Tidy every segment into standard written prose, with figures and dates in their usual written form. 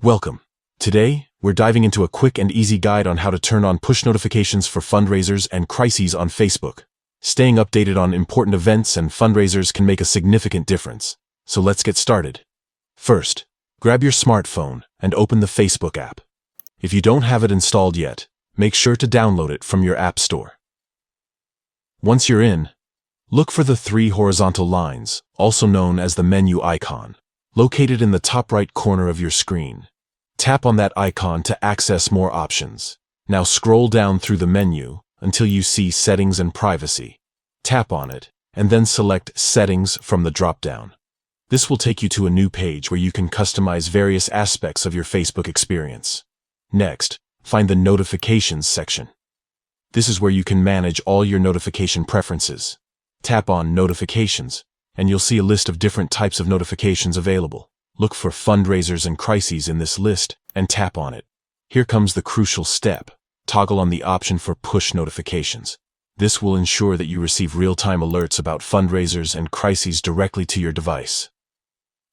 Welcome. Today, we're diving into a quick and easy guide on how to turn on push notifications for fundraisers and crises on Facebook. Staying updated on important events and fundraisers can make a significant difference. So let's get started. First, grab your smartphone and open the Facebook app. If you don't have it installed yet, make sure to download it from your app store. Once you're in, look for the three horizontal lines, also known as the menu icon, located in the top right corner of your screen. Tap on that icon to access more options. Now scroll down through the menu until you see Settings and Privacy. Tap on it, and then select Settings from the drop-down. This will take you to a new page where you can customize various aspects of your Facebook experience. Next, find the Notifications section. This is where you can manage all your notification preferences. Tap on Notifications, and you'll see a list of different types of notifications available. Look for fundraisers and crises in this list and tap on it. Here comes the crucial step. Toggle on the option for push notifications. This will ensure that you receive real-time alerts about fundraisers and crises directly to your device.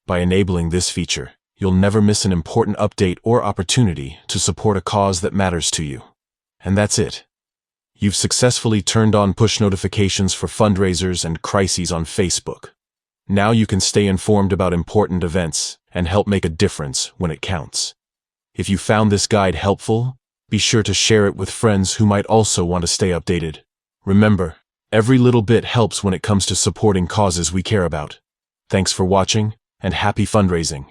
By enabling this feature, you'll never miss an important update or opportunity to support a cause that matters to you. And that's it. You've successfully turned on push notifications for fundraisers and crises on Facebook. Now you can stay informed about important events and help make a difference when it counts. If you found this guide helpful, be sure to share it with friends who might also want to stay updated. Remember, every little bit helps when it comes to supporting causes we care about. Thanks for watching, and happy fundraising.